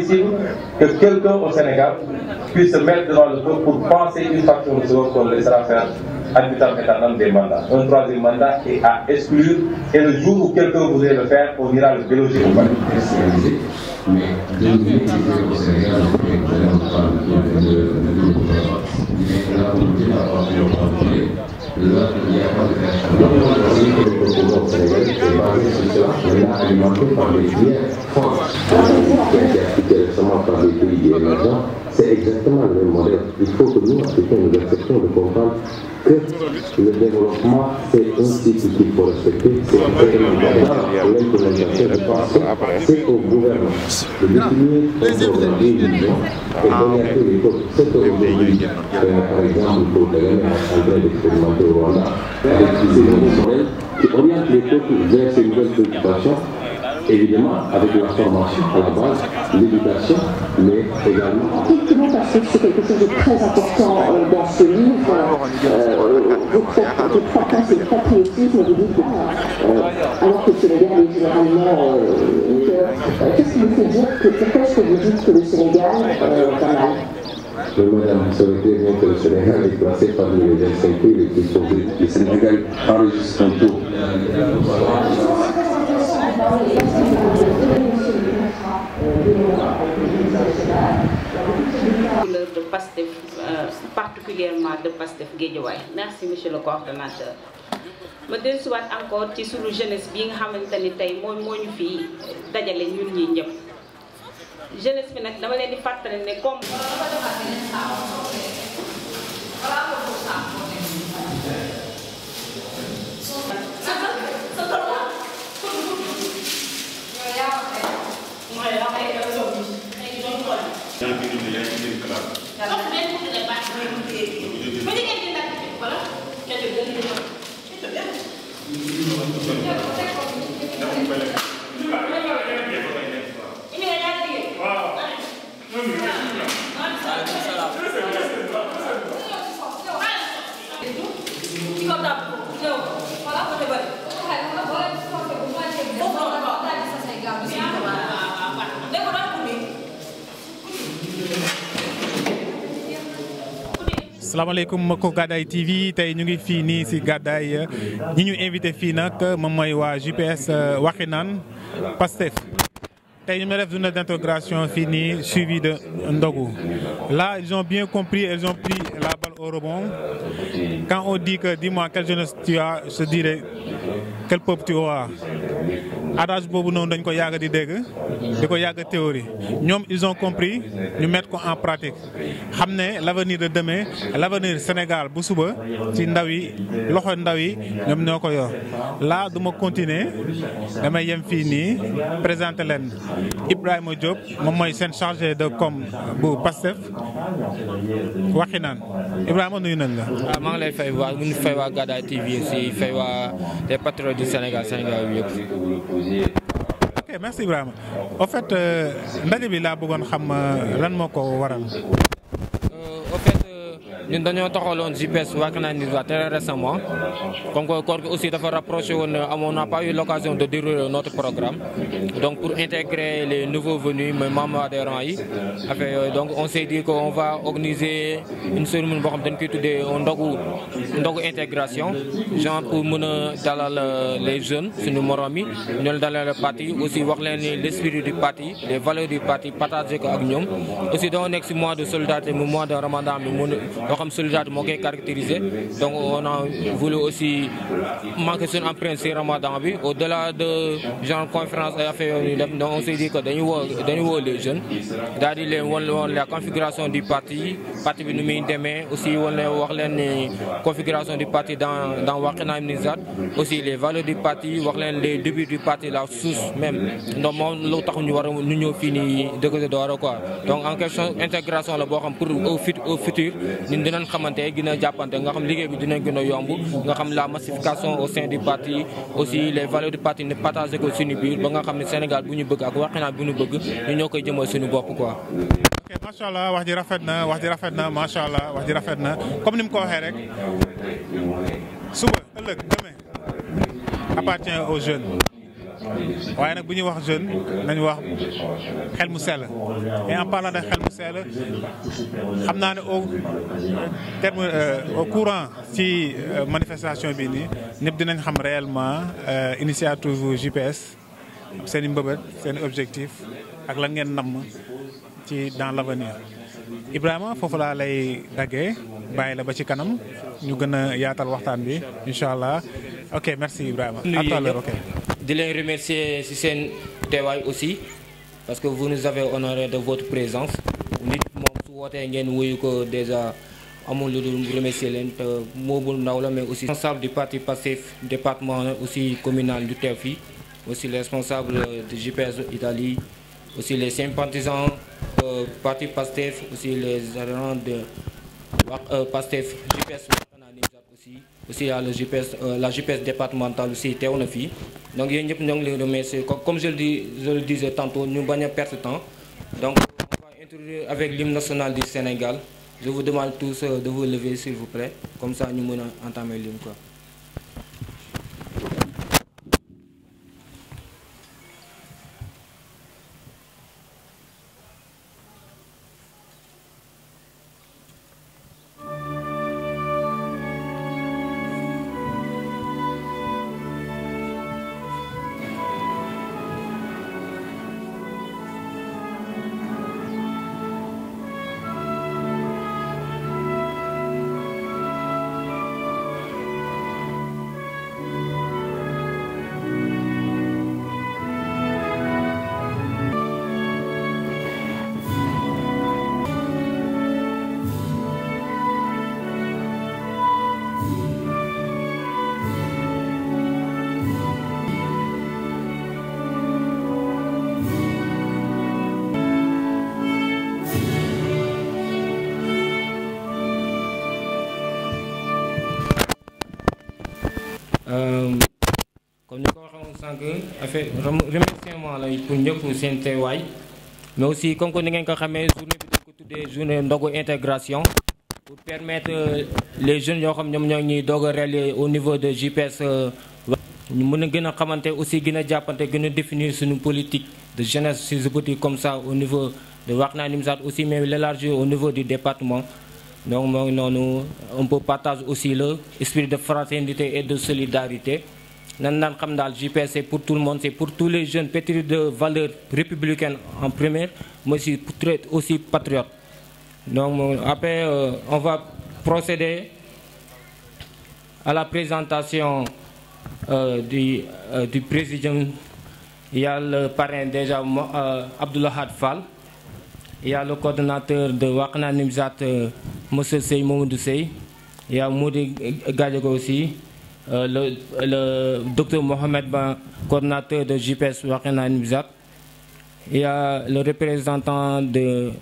inadmissible que quelqu'un au Sénégal puisse se mettre devant le peuple pour penser une fraction de seconde qu'on laissera faire ad vitam aeternam des mandats. Un troisième mandat est à exclure et le jour où quelqu'un voudrait le faire, on ira le déloger au palais. Mais au Sénégal, la volonté n'a pas pu le là, il n'y a pas de création. Le président sénégalais est basé sur cela, mais là, alimenté par des biens forts. Qui a été appliqué récemment par des pays émergents, c'est exactement le même modèle. Il faut que nous, Africains, nous acceptions de comprendre que le développement, c'est un cycle qu'il faut respecter. C'est l'implémentation, je pense, c'est au gouvernement de définir aujourd'hui une vision et d'orienter les peuples. C'est aujourd'hui, par exemple, pour Kagame en train d'expérimenter au Rwanda, avec ces nouveaux modèles qui orientent les peuples vers ces nouvelles préoccupations. Évidemment, avec la formation à la base, l'éducation, mais également... Effectivement, parce que c'est quelque chose de très important dans ce livre. Je crois que c'est le patriotisme du livre. Alors que le Sénégal est généralement... Qu'est-ce qui vous fait dire que... Pourquoi est-ce que vous dites que le Sénégal va mal? Mais madame, vous savez très bien que le Sénégal est classé parmi les 25 pays les plus pauvres. Le Sénégal enregistre un taux. De PASTEF, particulièrement de PASTEF Guédiawaye. Merci monsieur le coordonnateur. ma dellusiwaat encore ci sunu jeunesse bi nga xamante ni tey moo ñu fi dajale ñun ñi ñëpp jeunesse bi nag dama leen di fàttali ne comme salaamaaleykum mbokku Gadaye TV tey ñu ngi fii nii si Gadaye ñi ñu invité fii nag moom mooy waa JPS Wakhinane PASTEF tey ñu ngi def journée d'intégration fii nii suivi de ndogu là ils ont bien compris ils ont pris la balle au rebond quand on dit que dis-moi quelle jeunesse tu as je dirais quel peuple tu auras adage boobu noonu dañ ko yàgg di dégg di ko yàgg théorie ñoom ils ont compris ñu mettre ko en pratique xam ne l'avenir de demain l'avenir Sénégal bu suba ci ndaw yi loxo ndaw yi ñoom ñoo ko yor là du ma continuer damay yem fii nii présenter leen Ibrahima Diop moom mooy seen chargé de com bu PASTEF Wakhinane Ibrahima nuyu nañ la. waaw maa ngi lay fay waa mu ngi fay waa Gadaye TV si fay waa les patriotes du Sénégal yëpp. ok merci Ibrahima en fait ndaje bi laa bëggoon xam lan moo ko waral. En fait ñun dañoo taxawaloon JPS Wakhinane très récemment comme que koor gi aussi dafa rapproché woon on n'a pas eu l'occasion de dérouler notre programme donc pour intégrer les nouveaux venus mais membres adhérents yi affaire yooyu donc on s'est dit qu'on va organiser une cérémonie boo xam dañ koy tuddee ndogu intégration genre pour mën a dalal les jeunes suñu morom yi ñoo dalal le parti aussi wax leen ni l'esprit du parti les valeurs du parti partager ko ak ñoom aussi doo nekk si mois de solidarité mu mois de Ramadan bi mu loo xam solidarité moo koy caractériser donc on a voulu aussi manquer suñu empreinte si Ramadan bi au-delà de genre conférence ay affaire yooyu dem donc on s'est dit que dañu woo les jeunes daal di leen woon la configuration du parti bi nu muy demee aussi woon leen wax leen ni configuration du parti dans Wakhinane Nimzatt aussi les valeurs du parti wax leen les débuts du parti la source même donc moom lu tax ñu war a ñu ñëw fii nii dëgg doora quoi donc en question intégration la boo xam pour au futur ñun dinañ xamante gën a jàppante nga xam liggéey bi dinañ gën a yomb nga xam la massification au sein du parti aussi les valeurs du parti ne partager ko suñu biir ba nga xam ne Sénégal bu ñu bëgg ak Wakhinane bu ñu bëgg ñu ñoo koy jëmal suñu bopp quoi. ok macha allah wax ji rafet na macha allah wax ji rafet na comme ni mu ko waxee rek suba ëllëg demain appartient aux jeunes waaye nag bu ñuy wax jeune nañu wax xel mu sell et en parlant de xel mu sell xam naa ne au courant ci manifestation bi nii ñëpp dinañ xam réellement initiative JPS seen i mbëbët seen i objectif ak lan ngeen namm ci dans l'avenir. Ibrahima foofu laa lay daggee bàyyi la ba ci kanam ñu gën a yaatal waxtaan bi incha allah ok merci Ibrahima. à tout à l'heure ok. di leen remercier ci seen teewaay aussi parce que vous nous avez honoré de votre présence nit moom su wootee ngeen wuyu ko déjà amul lu dul remercier leen te moobu ndaw la mais aussi responsable du parti Pastef département aussi communal du teew fii aussi les responsables de JPS Italie aussi les sympathisants parti Pastef aussi les adhérents de Pastef JPS aussi à le JPS la JPS départementale aussi teew na fii donc yéen ñëpp ñoo ngi leen remercier comme je le disais tantôt ñu bañ a perdre temps donc on va introduire avec l'hymne national du Sénégal. Je vous demande tous de vous lever s'il vous plaît comme ça ñu mën a entamer l'hymne quoi. Comme ñu ko waxoon sànq affaire remerciement la pour ñëpp seen teewaay mais aussi comme que ni ngeen ko xamee journée bi dañ ko tuddee journée ndogu intégration pour permettre les jeunes yoo xam ñoom ñoo ñuy doog a relier au niveau de JPS ñu mën a gën a xamante aussi gën a jàppante gën a définir suñu politique de jeunesse si je peux dire comme ça au niveau de Wakhinane Nimzatt aussi mais l'élargir au niveau du département. Donc moo ngi noonu on peut partager aussi le esprit de fraternité et de solidarité nan naan xam daal JPS c'est pour tout le monde, c'est pour tous les jeunes pétris de valeurs républicaines en première mais aussi patriotes. Donc après on va procéder à la présentation du président. Il y a le parrain déjà Abdoulahad Fall. Il y a le coordonnateur de Wakhinane Nimzatt, M. Sey Mamadou Sey. Il y a Moudi Gadiago aussi. Le docteur Mohamed Ba, coordonnateur de JPS Wakhinane Nimzatt. Il y a le représentant de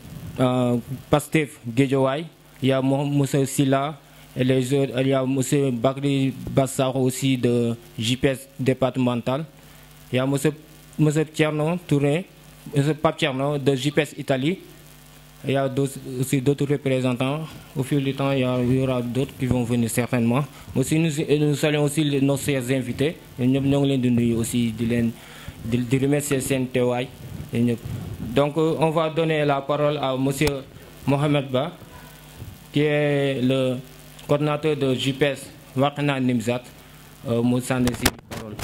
Pastef Guédiawaye. Il y a M. Silla. Et les autres, il y a M. Bakri Bassar aussi de JPS départemental. Il y a M. Tierno Touré, M. Pape Tierno de JPS Italie. Il y a aussi d'autres représentants. Au fil du temps, il y aura d'autres qui vont venir certainement. Aussi, nous saluons aussi nos chers invités. Nous avons aussi de remercier Saint-Théoï. Donc, on va donner la parole à M. Mohamed Ba, qui est le coordinateur de JPS Wakhinane Nimzatt. Moussa Nessi, parole.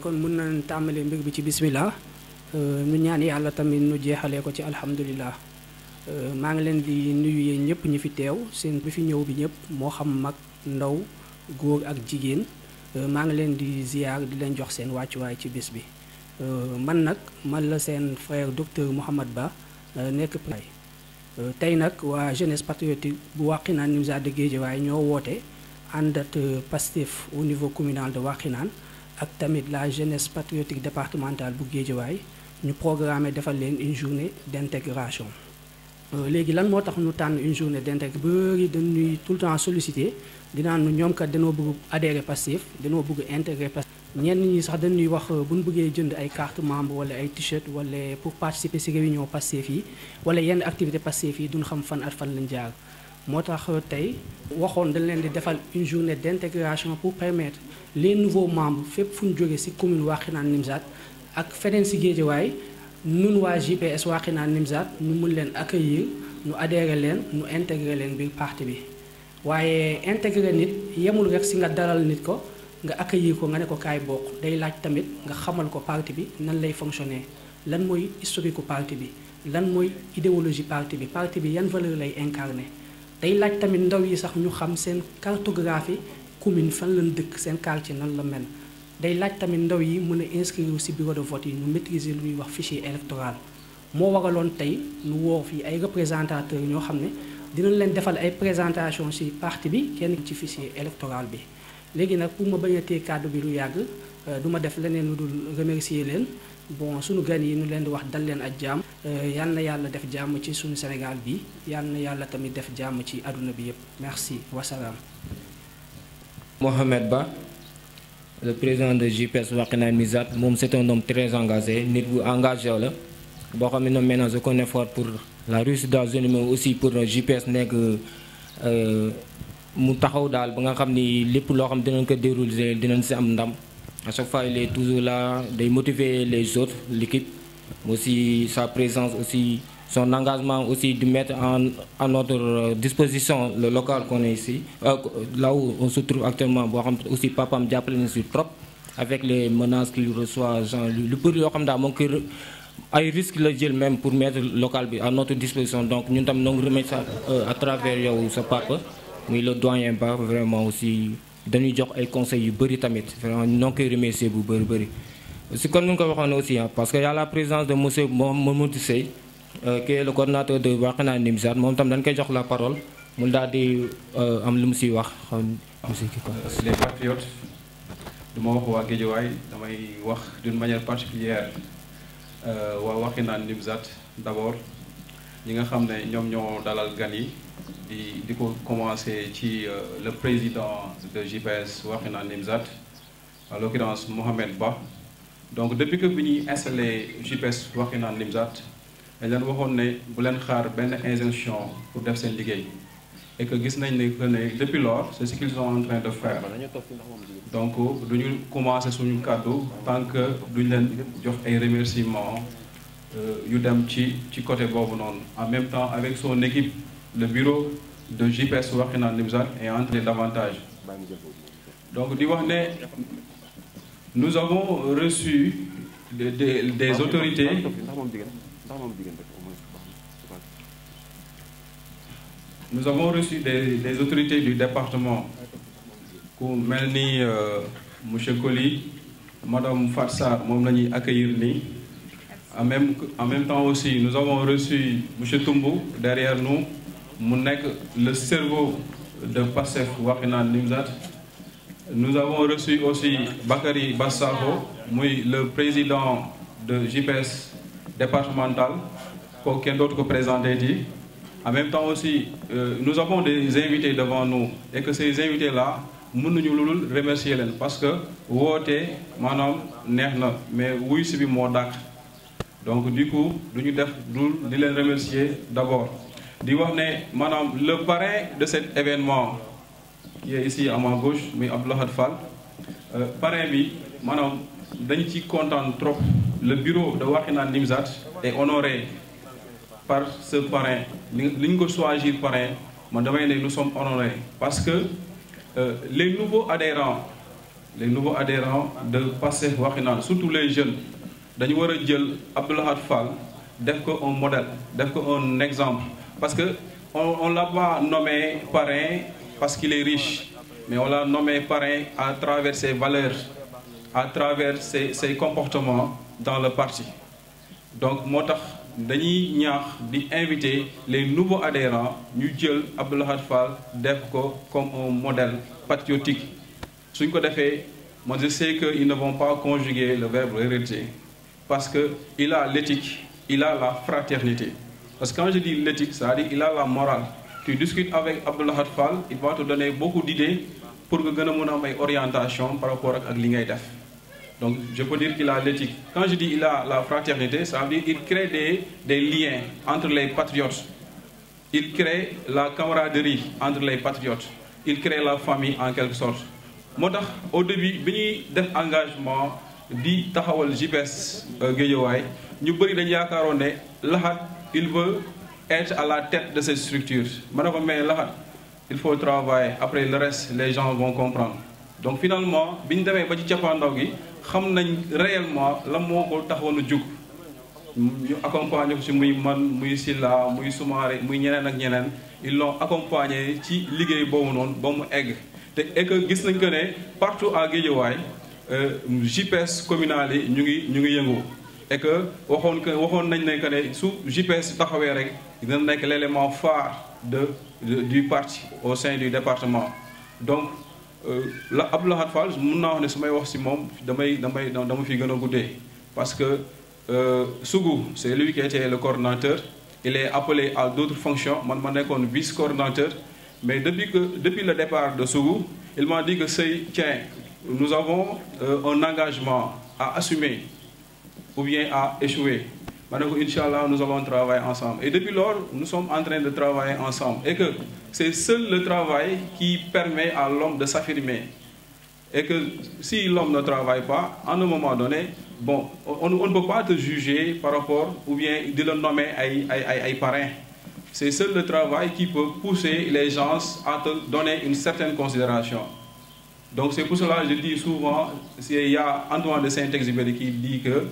kon mën nañ tàmbalee mbir bi ci bismillah ñu ñaan yàlla tamit nu jeexalee ko ci alhamdulilah maa ngi leen di nuyu yéen ñëpp ñi fi teew seen bi fi ñëw bi ñëpp moo xam mag ndaw góor ak jigéen maa ngi leen di ziyaar di leen jox seen wàccuwaay ci bés bi man nag man la seen frère docteur Mouhamad Ba nekk tey nag waa jeunesse patriotique bu Wakhinane Nimzatt de Guédiawaye ñoo woote àndat Pastef au niveau communal de Wakhinane ak tamit la jeunesse patriotique départementale bu Guédiawaye ñu programmé defal leen une journée d'intégration léegi lan moo tax ñu tànn une journée d'intégration bëri dañuy tout le temps sollicité dinaan ñoom kat dañoo bëgg adhérer Pastef dañoo bëgg intégrer Pastef ñenn ñi sax dañuy wax bu ñu bëggee jënd ay carte membre wala ay t-shirt wala pour participer ci réunion Pastef yi wala yenn activité Pastef yi duñ xam fan at fan lañ jaar moo tax tey waxoon dañ leen di defal une journée d'intégration pour permettre les nouveaux membres fépp fu ñu jógee ci commune Wakhinane Nimzatt ak feneen ci Guédiawaye nun waa JPS Wakhinane Nimzatt ñu mun leen accueillir ñu adhérer leen ñu intégrer leen biir parti bi waaye intégrer nit yemul rek ci nga dalal nit ko nga accueillir ko nga ne ko kaay bokk day laaj tamit nga xamal ko parti bi nan lay fonctionner lan mooy historique parti bi lan mooy idéologie parti bi yan valeur lay incarner day laaj tamit ndaw yi sax ñu xam seen cartographie commune fan lañ dëkk seen quartier nan la mel day laaj tamit ndaw yi mën a inscrire ci bureau de vote yi ñu maîtriser lu ñuy wax fichier électoral moo waraloon tey ñu woo fii ay représentateurs ñoo xam ne dinañ leen defal ay présentation ci parti bi kenn ci fichier électoral bi léegi nag pour ma bañ a téye kàddu bi lu yàgg du ma def leneen lu dul remercier leen bon suñu gan yi ñu leen di wax dal leen ak jàmm yal na yàlla def jàmm ci suñu Sénégal bi yal na yàlla tamit def jàmm ci àdduna bi yépp merci wasalaam. Mohamed Ba, le président de JPS Wakhinane Nimzatt, moom c'est un homme très engagé nit bu engagé la boo xam ne ñoom ménage aucun effort pour la réussite de la zone mais aussi pour JPS nekk mu taxaw daal ba nga xam ni lépp loo xam dinañ ko dérouler dinañ ci am ndam. À chaque fois, il est toujours là, de motiver les autres, l'équipe, mais aussi sa présence, aussi son engagement, aussi de mettre à notre disposition le local qu'on est ici, là où on se trouve actuellement. Aussi, papa me dit sur trop, avec les menaces qu'il reçoit, genre, le plus il risque le gel même pour mettre le local à notre disposition. Donc, nous avons remis ça à travers ce papa, mais le doyen pas vraiment aussi. Dañuy jox ay conseils yu bëri tamit vraiment ñoo koy remercier bu bëri aussi comme ni nga ko waxoon aussi parce que y a la présence de monsieur Mamadou Seye qui est le coordinateur de Wakhinane Nimzatt moom tam dañ koy jox la parole mu daal di am lu mu siy wax monsieur kii quoi. Les patriotes du ma wax waa Guédiawaye damay wax d'une manière particulière waa Wakhinane Nimzatt d'abord ñi nga xam ne ñoom ñoo dalal gan yi di ko commencer ci le président de JPS Wakhinane Nimzatt en l'occurrence Mohamed Ba. Donc depuis que bi ñuy installé JPS Wakhinane Nimzatt dañ leen waxoon ne bu leen xaar benn injonction pour def seen liggéey et que gis nañ ne depuis lors c'est ce qu'ils sont en train de faire. Donc duñu commencer suñu kàddu tant que duñ leen jox ay remerciements yu dem ci côté boobu noonu. En même temps avec son équipe le bureau de JPS Wakhinane Nimzatt est entré davantage. Donc di wax ne nous avons reçu des autorités des autorités du département ku mel ni monsieur Koli madame Fatsar moom la ñuy accueillir nii. En même temps aussi nous avons reçu monsieur Toumbu derrière nous mu nekk le cerveau de Pastef Wakhinane Nimzatt. Nous avons reçu aussi Bakary Bassako muy le président de JPS départemental ko kenn dootu ko présenté di. En même temps aussi nous avons des invités devant nous et que ces invités là mënuñu lu remercier leen parce que woote maanaam neex na mais wuy si bi moo dàq. Donc du coup duñu def dul di leen remercier d'abord di wax ne maanaam le parrain de cet événement qui est ici à ma gauche muy Abdoulahad Fall parrain bi maanaam dañ ci kontaan trop. Le bureau de Wakhinane Nimzatt est honoré par ce parrain li ñu ko choisir parrain man damay ne nous sommes honorés parce que les nouveaux adhérents de Pastef Wakhinane surtout les jeunes dañu war a jël Abdoulahad Fall def ko un modèle def ko un exemple parce que on l'a pas nommé parrain parce qu'il est riche mais on l'a nommé parrain à travers ses valeurs à travers ses comportements dans le parti. Donc moo tax dañuy ñaax di inviter les nouveaux adhérents ñu jël Abdoulahad Fall def ko comme un modèle patriotique suñ ko defee moi je sais que ils ne vont pas conjuguer le verbe hériter parce que il a l'éthique, il a la fraternité. Parce que quand je dis l'éthique, ça veut dire il a la morale. Tu discutes avec Abdoulahad Fall, il va te donner beaucoup d'idées pour que tu aies une orientation par rapport à ce que tu fais. Donc je peux dire qu'il a l'éthique. Quand je dis il a la fraternité, ça veut dire qu'il crée des liens entre les patriotes. il crée la camaraderie entre les patriotes, il crée la famille en quelque sorte. moo tax au début bi ñuy def engagement di taxawal JPS Guédiawaye ñu bëri dañu yaakaaroon ne Lahat il veut être à la tête de cette structure ma ne ko mais Lahat il faut travailler après le reste les gens vont comprendre. Donc finalement bi ñu demee ba ci cappaandaw gi xam nañ réellement la moo ko taxawoon a jug ñu accompagner ko ci muy man muy Silla muy Soumaré muy ñeneen ak ñeneen ils l'ont accompagné ci liggéey boobu noonu ba mu egg te et que gis nañ que ne partout à Guédiawaye JPS communal yi ñu ngi yëngu et que waxoon nañ ne que ne su JPS taxawee rek dina nekk l'élément phare du parti au sein du département. Donc la Abdou Lahad Fall mun naa wax ne su may wax ci moom dama fi gën a guddee parce que Sougou c'est lui qui était le coordonnateur, il est appelé à d'autres fonctions, man ma nekkoon vice-coordonnateur, mais depuis le départ de Sougou il m'a dit que tiens nous avons un engagement à assumer ou bien à échouer. Ma ne ko Inch'Allah nous allons travailler ensemble et depuis lors nous sommes en train de travailler ensemble et que c'est seul le travail qui permet à l'homme de s'affirmer et que si l'homme ne travaille pas à un moment donné bon on ne peut pas te juger par rapport ou bien de le nommer ay parrain. C'est seul le travail qui peut pousser les gens à te donner une certaine considération. Donc c'est pour cela que je dis souvent, il y a Antoine de Saint-Exupéry qui dit que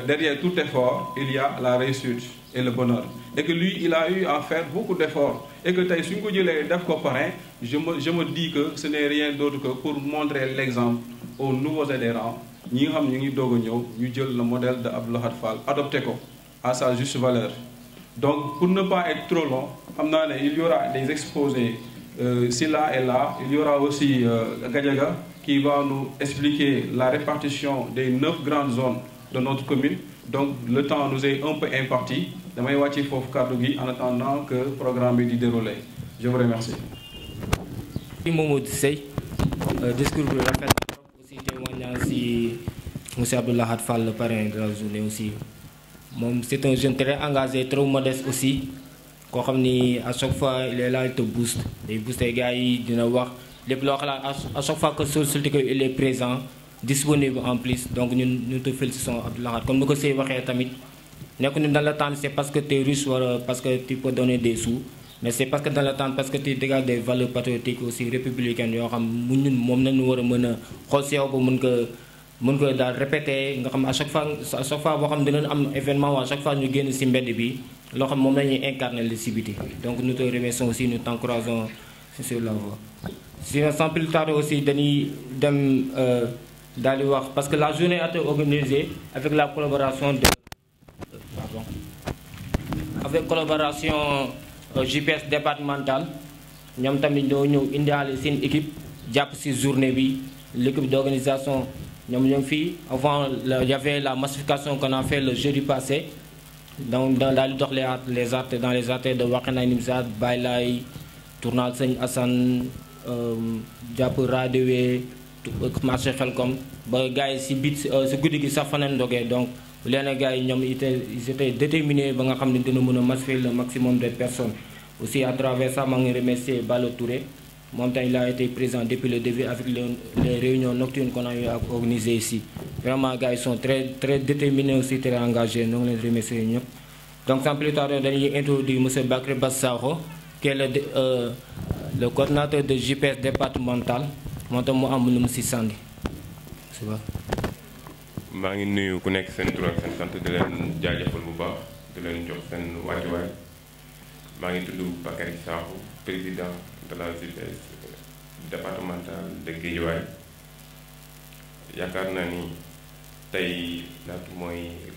derrière tout effort, il y a la réussite et le bonheur. Et que lui, il a eu à faire beaucoup d'efforts. Et que si je me dis que ce n'est rien d'autre que pour montrer l'exemple aux nouveaux adhérents, nous avons le modèle de Abdou Lahad Fall, adopté à sa juste valeur. Donc pour ne pas être trop long, il y aura des exposés là et là. Il y aura aussi Gadiaga qui va nous expliquer la répartition des 9 grandes zones de notre commune. Donc le temps nous est un peu imparti. Damay wàcc foofu kàddu gi en attendant que le programme bi di dérouler. Je vous remercie. Mamadou Seye discours bi rafet aussi témoignage si monsieur Abdou Lahad Fall le parrain de la journée aussi. C'est un jeune très engagé, trop modeste aussi. À chaque fois il est là, il te booste. Il booste les gars, il dit à chaque fois que il est présent, disponible en plus. Donc nous te félicitons Abdou Lahad. Comme nous le savons, dans le temps, c'est parce que tu es riche, parce que tu peux donner des sous. Mais c'est parce que dans le temps, parce que tu dégages des valeurs patriotiques aussi républicaines. Nous mën ko daal répéter nga xam à chaque fois boo xam dinañ am événement à chaque fois ñu génn ci mbedd bi loo xam moom la ñuy incarner les civités. Donc nous te remercions aussi, nous t'encourageons sur la voie. Sans plus tarder aussi dañuy dem daal di wax parce que la journée a été organisée avec la collaboration de JPS départemental. ñoom tamit ñoo ñëw indiwaale seen équipe jàpp ci journée bi l'équipe d'organisation. Avant, il y avait la massification qu'on a fait le jeudi passé dans les artères de Wakana Nimzad, Bailay, Tournal Seigne Hassan, Diap Radewé, marché Khelkom. Les gars, c'est good qui savent donc les gars ils étaient déterminés à massifier le maximum de personnes. Aussi à travers ça, je remercie Balo Touré. Il a été présent depuis le début avec les réunions nocturnes qu'on a eu à organiser ici. Vraiment, les gars, ils sont très, très déterminés aussi, très engagés. Nous les remercions. Donc, sans plus tarder, on va introduire M. Bakri Bassaro, qui est le coordinateur de JPS départemental. Je suis M. Sandi. C'est bon. Je suis nuyu ku nekk seen tur ak seen sant di leen jaajëfal bu baax di leen jox seen wàccuwaay maa ngi tudd Bakary Sakho président de la JPS départementale de Guédiawaye yaakaar naa ni tey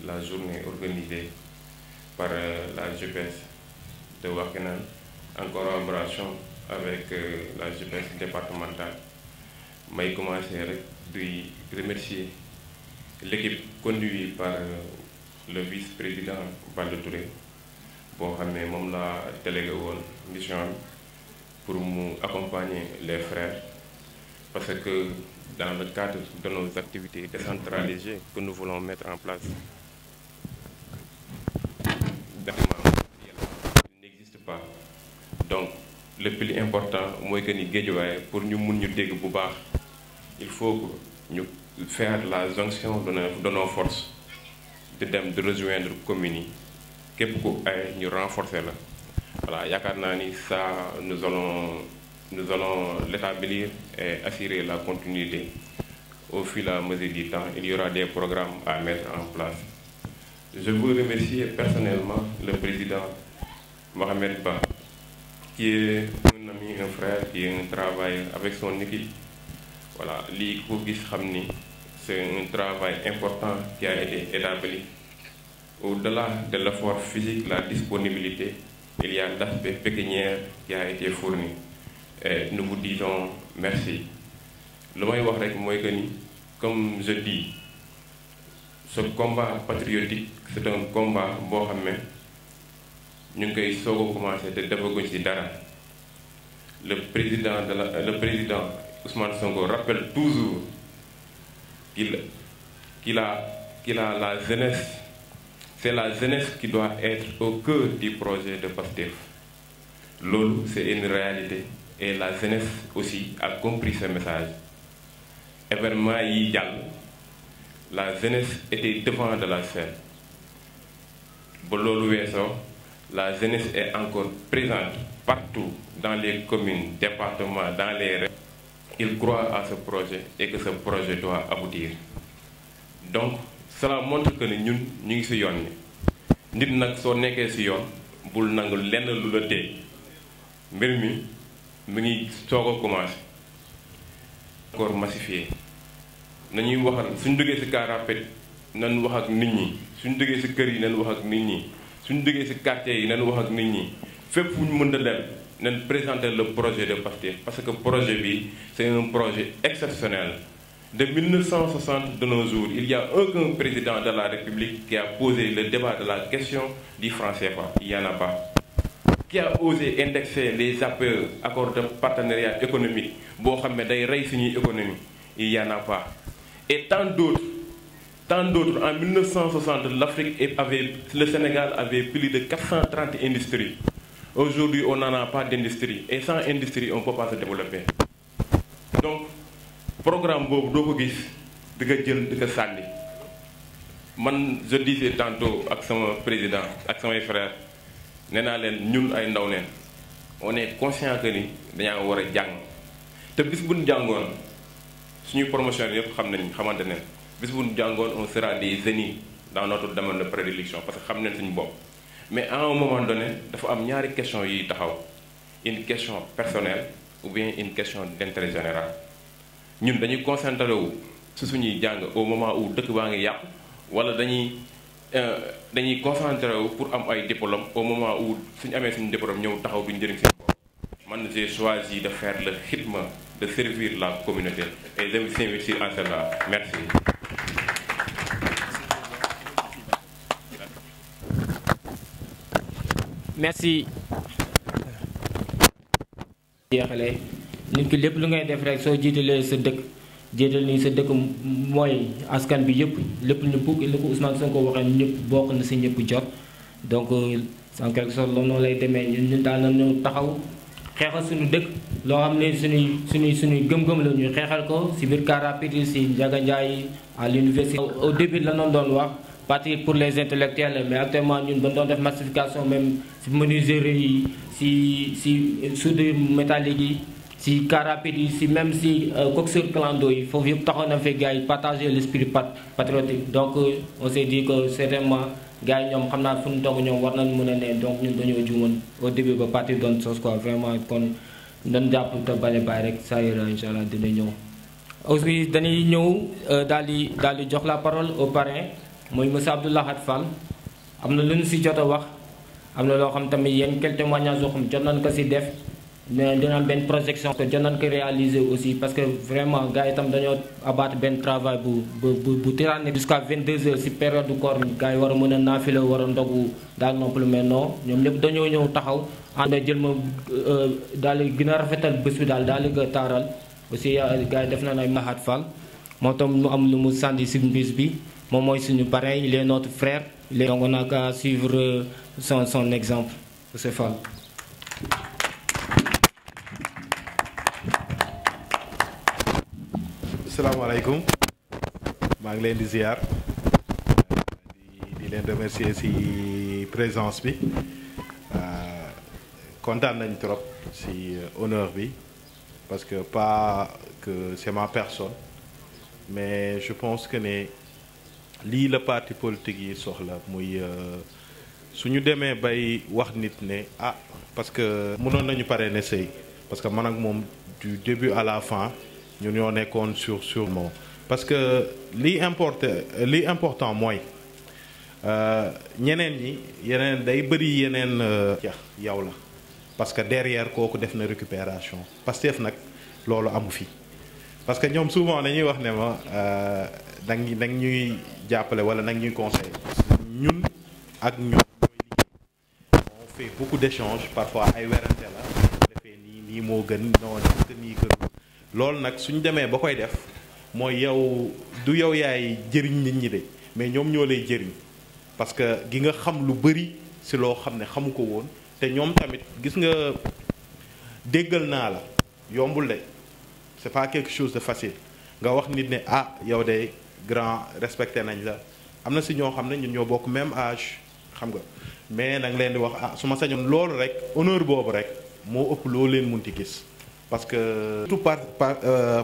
la journée organisée par la JPS de Wakhinane en collaboration avec la JPS départementale. may commencer rek di remercier l'équipe conduite par le vice-président Balla Touré boo xam ne moom la délégué woon mission pour mu accompagner les frères parce que dans le cadre de nos activités décentralisées que nous voulons mettre en place, il n'existe pas le plus important mooy que ni Guédiawaye pour ñu mun ñu dégg bu baax il faut que ñu faire la jonction de nos forces de dem de rejoindre communes yi képp ku ay ñu renforcer la voilà yaakaar naa ni ça nous allons l'établir et assurer la continuité au fur et à mesure du temps. Il y aura des programmes à mettre en place. Je veux remercier personnellement le président Mohamed Ba, qui est un ami, un frère, qui travaille avec son équipe. Voilà, c'est un travail important qui a été établi. Au-delà de l'effort physique, la disponibilité, il y a l'aspect pécuniaire qui a été fourni. Et nous vous disons merci. Le may wax rek mooy que ni comme je dis ce combat patriotique c'est un combat boo xam ne ñu ngi koy soog a commencé te defaguñ ci dara. Le président Ousmane Sonko rappelle toujours qu'il a la jeunesse. C'est la jeunesse qui doit être au cœur du projet de Pastef. Loolu c'est une réalité et la jeunesse aussi a compris ce message. Événement yi jàll la jeunesse était devant de la scène ba loolu weesoo la jeunesse est encore présente partout dans les communes, départements, dans les régions. Ils croient à ce projet et que ce projet doit aboutir. Donc cela montre que ñun ñu ngi ci yoon ni nit nag soo nekkee ci yoon bul nangu lenn lu la dee mbir mi ngi soog a commencé encore massifié nañuy waxal suñ duggee ci car rapide nañ wax ak nit ñi suñ duggee ci kër yi nañ wax ak nit ñi suñ duggee ci quartier yi nañ wax ak nit ñi fépp fu ñu mën a dem nañ présenter le projet de Pastef parce que projet bi c'est un projet exceptionnel. De 1960 de nos jours, il n'y a aucun président de la République qui a posé le débat de la question du franc CFA. Il n'y en a pas. Qui a osé indexer les accords de partenariat économique, économie. Il n'y en a pas. Et tant d'autres. En 1960, le Sénégal avait plus de 430 industries. Aujourd'hui, on n'en a pas d'industrie. Et sans industrie, on ne peut pas se développer. Donc, programme boobu doo ko gis di ko jël di ko sànni man je disais tantôt ak sama président ak samay frères nee naa leen ñun ay ndaw neen on est conscient que ni dañaa war a jàng te bis bu ñu jàngoon suñuy promotion yëpp xamante ne bis bu ñu jàngoon on sera des génies dans notre domaine de prédilection parce que xam nañ suñu bopp. Mais à un moment donné dafa am ñaari question yi taxaw une question personnelle ou bien une question d'intérêt général. Ñun dañuy concentré wu su suñuy jàng au moment où dëkk baa ngi yàqu wala dañuy concentré wu pour am ay diplôme au moment où suñu amee suñu diplôme ñëw taxaw duñu njëriñ seen bopp. Man j'ai choisi de faire le khidma de servir la communauté et je m'investis en cela. Merci. Merci. jeexale nit ki lépp lu ngay def rek soo jiitalee sa dëkk jiital ni sa dëkk mooy askan bi yëpp lépp ñu bugg li ko Ousmane Sonko waxee ñëpp bokk na si ñëpp jot donc en quelque sorte loolu noonu lay demee ñun daal na ñu taxaw xeexal suñu dëkk loo xam ne suñuy gëm-gëm la ñu xeexal ko si biir car rapide yi si Ndiaga Ndiaye à l'université. Au début la noonu doon wax partir pour les intellectuels mais actuellement ñun ba doon def massification même si menuiserie yi si soudure métallique yi si car rapide yi si même si coxeur clando yi foofu yëpp taxoon na fi gars yi partager l'esprit patriotique. Donc on s'est dit que certainement gars yi ñoom xam naa fu ñu toog ñoom war nañ mën a ne donc ñun dañoo juumoon au début ba partir doon sos quoi vraiment kon dañ jàpp te bañ a bàyyi rek ça ira incha allah dina ñëw. aussi dañuy ñëw daal di jox la parole au parrain mooy monsieur Abdou Lahad Fall am na lu ñu si jot a wax am na loo xam tamit yéen quelques témoignages yoo xam jot nañ ko si def mais dina am benn projection que jot nañ ko réaliser aussi parce que vraiment gars yi itam dañoo abattre benn travail bu tyrannique jusqu'à 22h si période du koor gars yi war a mën a naafila war a ndogu daal noppalu mais non ñoom ñëpp dañoo ñëw taxaw ànd jël ma daal di gën a rafetal bés bi daal di ko taaral aussi gars yi def nañ ay Lahad Fall moo tam mu am lu mu sànni si bis bi moom mooy suñu parrain il est notre frère donc on a qu'à suivre son exemple monsieur Fall. salaamaaleykum maa ngi leen di ziar di leen remercier ci présence bi kontaan nañ trop ci honneur bi parce que pas que c'est ma personne mais je pense que ne lii la parti politique yi soxla muy suñu demee bay wax nit ne ah parce que mënoon nañu pare ne sëy parce que man ak moom du début à la fin ñun ñoo nekkoon sur moom parce que li important mooy ñeneen ñi yeneen day bëri yeneen yow la parce que derrière kooku def na récupération Pastef nag loolu amu fi parce que ñoom souvent dañuy wax ne ma dang ñuy jàppale wala nag ñuy conseiller ñun ak ñoom ñooy liggéey on fait beaucoup d'échanges parfois ay werante la defee nii moo gën non te nii gën loolu nag suñ demee ba koy def mooy yow du yow yaay jëriñ nit ñi de mais ñoom ñoo lay jëriñ parce que gi nga xam lu bari ci loo xam ne xamu ko woon te ñoom tamit gis nga déggal naa la yombul de c'est pas quelque chose de facile nga wax nit ne ah yow de grand respecté nañ la am na ci ñoo xam ne ñun ñoo bokk même âge xam nga mais nag leen di wax ah su ma sañoon loolu rek honneur boobu rek moo ëpp loo leen munti gis parce que surtout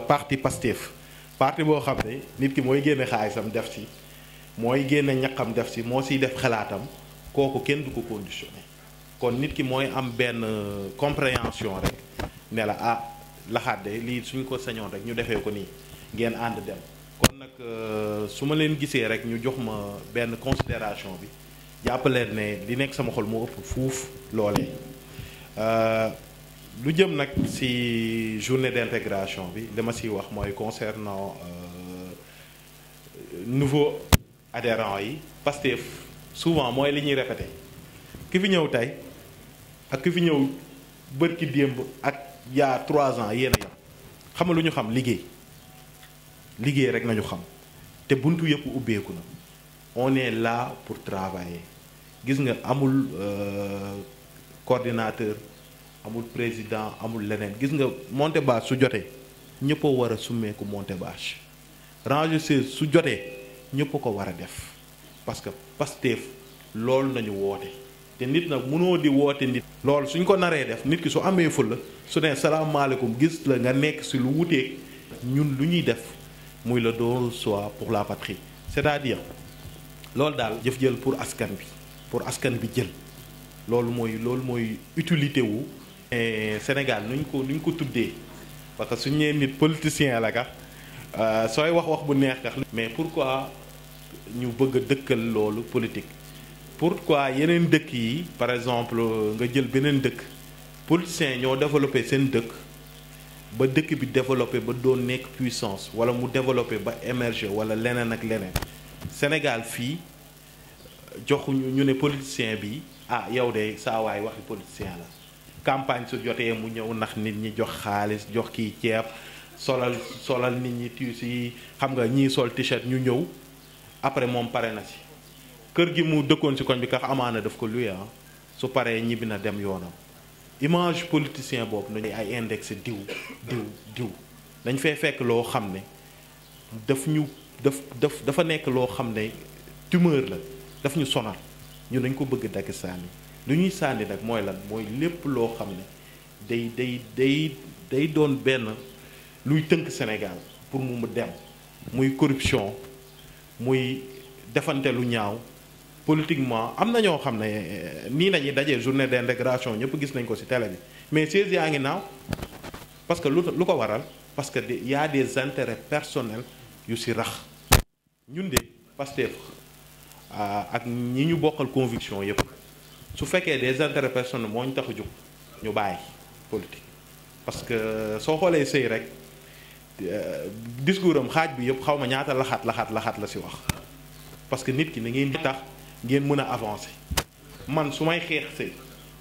parti Pastef parti boo xam ne nit ki mooy génne xaalisam def ci mooy génne ñaqam def ci moo ciy def xalaatam kooku kenn du ko conditionné kon nit ki mooy am benn compréhension rek ne la ah laxaat de lii suñ ko sañoon rek ñu defee ko nii ngeen ànd dem kon nag su ma leen gisee rek ñu jox ma benn considération bi jàppaleen ne li nekk sama xol moo ëpp fuuf loolee lu jëm nag ci journée d'intégration bi li ma ciy wax mooy concernant nouveau adhérents yi Pastef souvent mooy li ñuy répété ki fi ñëw tey ak ki fi ñëw bërki démb ak yaa 3 ans yéen a yam xam nga lu ñu xam liggéey rek nañu xam te buntu yëpp ubbeeku na on est là pour travailler gis nga amul coordinateur amul président amul leneen gis nga monter bâche su jotee ñëpp a war a summeeku monter bâche ranger su jotee ñëpp a ko war a def parce que Pastef loolu nañu woote te nit nag mënoo di woote nit loolu suñ ko naree def nit ki su amee fulla su ne salaamaaleykum gis la nga nekk ci lu wuteeg ñun lu ñuy def muy le don de soi pour la patrie c'est-à-dire loolu daal jëf jël pour askan bi jël loolu mooy utilité wu Sénégal nuñ ko tuddee parce que suñu nee nit politicien la ka sooy wax bu neex ka mais pourquoi ñu bëgg a dëkkal loolu politique pourquoi yeneen dëkk yi par exemple nga jël beneen dëkk politiciens ñoo développé seen dëkk ba dëkk bi développé ba doon nekk puissance wala mu développé ba émerger wala leneen ak leneen Sénégal fii joxuñu ñu ne politicien bi ah yow de saa waay waxi politicien la campagne su jotee mu ñëw ndax nit ñi jox xaalis jox kii ceeb solal nit ñi tuuti si xam nga ñii sol t-shirt ñu ñëw après moom pare na si kër gi mu dëkkoon si koñ bi kax amaana daf ko luye su paree ñibbi na dem yoonam image politicien boobu nañu ay indexé diw dañ fay fekk loo xam ne dafa nekk loo xam ne tumeur la daf ñu sonal ñu dañ ko bëgg dagg sànni lu ñuy sànni nag mooy lan mooy lépp loo xam ne day doon benn luy tënk Sénégal pour mu dem muy corruption muy defante lu ñaaw politiquement am na ñoo xam ne nii nañuy dajee journée d'intégration ñëpp gis nañ ko ci télé bi mais siège yaa ngi naaw parce que lu ko waral parce que y a des intérêts personnels yu ci rax ñun de Pastef ak ñi ñu bokkal conviction yëpp su fekkee des intérêts personnels moo ñu tax a jóg ñu bàyyi politique parce que soo xoolee sëy rek discours am xaaj bi yëpp xaw ma ñaata laxaat la ci wax parce que nit ki na ngeen di tax ngeen mën a avancer man su may xeex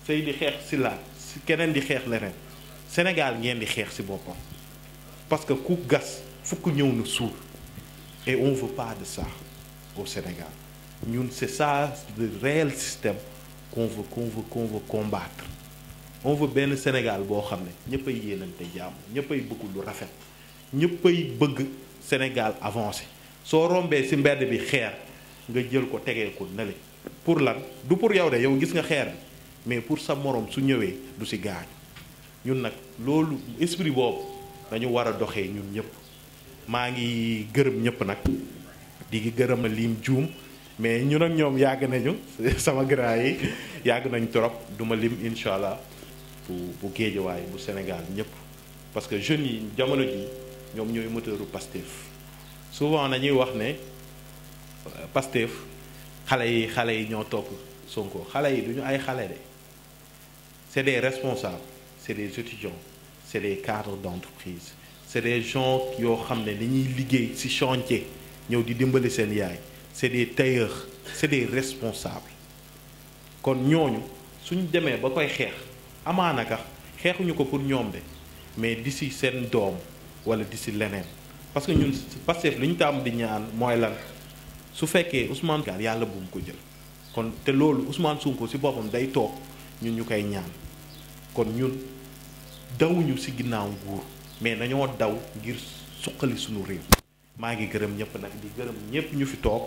sëy di xeex ci la ci keneen di xeex leneen Sénégal ngeen di xeex ci boppam parce que ku gas fukk ñëw na suul et on veut pas de ça au Sénégal ñun c'est ça le réel système qu'on veut combattre on veut benn Sénégal boo xam ne ñëppay yéenante jàmm ñëppay bëgg lu rafet ñëppay bëgg Sénégal avancé soo rombee ci mbedd bi xeer nga jël ko tegee ko nale pour lan du pour yow de yow gis nga xeer bi mais pour sa morom su ñëwee du ci gaañ ñun nag loolu esprit boobu dañu war a doxee ñun ñëpp maa ngi gërëm ñëpp nag di gërëm a lim juum mais ñun ak ñoom yàgg nañu sama grand yi yàgg nañ trop duma lim incha allah bu Géejawaay bu Sénégal ñëpp parce que jeunes yi jamono ji ñoom ñooy moteuru Pastef souvent nañuy wax ne Pastef xale yi ñoo topp Sonko xale yi duñu ay xale de c'est des responsables c'est des étudiants c'est des cadres d'entreprise c'est des gens yoo xam ne dañuy liggéey ci chantier ñëw di dimbali seen yaay c'est des tailleurs c'est des responsables kon ñooñu suñ demee ba koy xeex amaana ka xeexuñu ko pour ñoom de mais d'ici seen doom wala d'ici leneen parce que ñun Pastef li ñu tàmm di ñaan mooy lan su fekkee Ousmane Sonko yàlla bu mu ko jël kon te loolu Ousmane Sonko ci boppam day toog ñun ñu koy ñaan kon ñun dawuñu ci ginnaaw nguur mais dañoo daw ngir suqali suñu réew maa ngi gërëm ñëpp nag di gërëm ñëpp ñu fi toog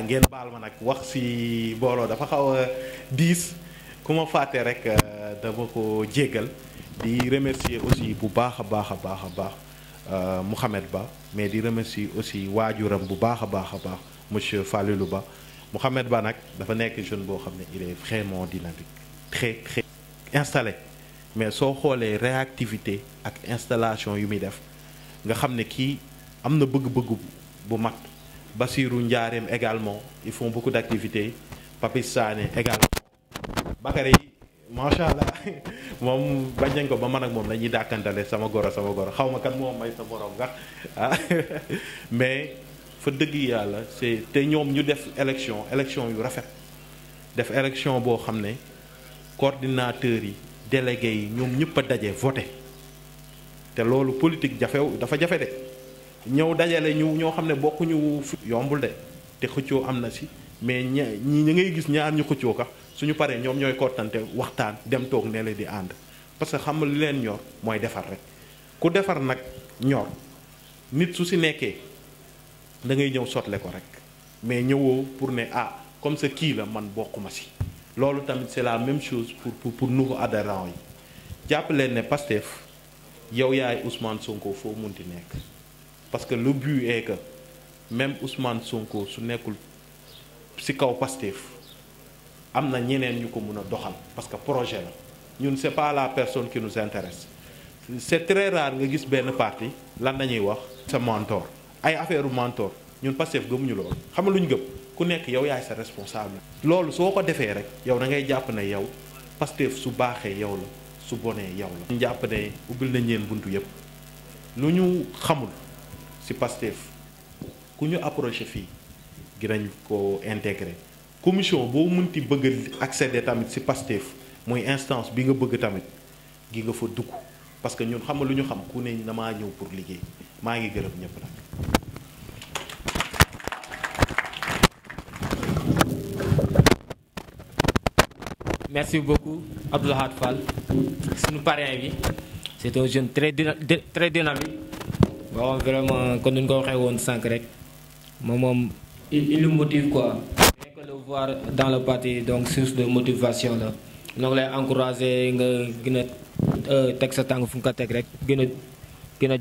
ngeen baal ma nag wax ci booloo dafa xaw a diis ku ma fàtte rek dama ko jéggal di remercier aussi bu baax a baax a baax a baax Mouhamed Ba mais di remercier aussi waajuram bu baax a baax a baax monsieur Falilou Ba Mouhamed Ba nag dafa nekk jeune boo xam ne il est vraiment dynamique très installé mais soo xoolee réactivité ak installation yu muy def nga xam ne kii am na bëgg-bëgg bu mag Bassirou Ndiarème également ils font beaucoup d'activités Papis Sané également Bakary macha allah moom bañ nañ ko ba man ak moom lañuy dàkkantale sama goro xaw ma kan moom may sa borom nga mais fa dëgg yàlla c'est te ñoom ñu def élection yu rafet def élection boo xam ne coordinateurs yi délégués yi ñoom ñëpp a daje voté te loolu politique dafa jafe de ñëw dajale ñoo xam ne bokkuñu yombul de te xëccoo am na ci mais ñi ngay gis ñaar ñu xëccoo ka suñu paree ñoom ñooy kottante waxtaan dem toog ne la di ànd parce que xam nga li leen ñor mooy defar rek ku defar nag ñor nit su ci nekkee da ngay ñëw sotle ko rek mais ñëwoo pour ne comme ça kii la man bokkuma ci loolu tamit c'est la même chose pour nouveau adhérents yi jàpp leen ne Pastef yow yaay Ousmane Sonko foo munti nekk parce que le but est que même Ousmane Sonko su nekkul ci kaw Pastef am na ñeneen ñu ko mën a doxal parce que projet la ñun c'est pas la personne qui nous intéresse c'est très rare nga gis benn parti lan lañuy wax sa mentor ay affaire mentor ñun Pastef gëmuñu loolu xam nga lu ñu gëm ku nekk yow yaay sa responsable. loolu soo ko defee rek yow da ngay jàpp ne yow Pastef su baaxee yow la su bonee yow la. ñu jàpp ne ubbil nañ leen buntu yépp lu ñu xamul ci Pastef ku ñu approché fii dinañ ko intégrer commission boo mënti bëgg accéder tamit ci Pastef mooy instance bi nga bëgg tamit gi nga fa dugg parce que ñun xam nga lu ñu xam ku ne damaa ñëw pour liggéey maa ngi gërëm ñëpp nag. Merci beaucoup Abdou Lahad Fall suñu parrain bi c'est un jeune très dynamique bon vraiment kon ñu ko waxee woon sànq rek moom il nous motive quoi. Rien que le voir dans le parti donc source de motivation la ñoo ngi lay encourager nga gën a teg sa tànk fu nga ko teg rek gën a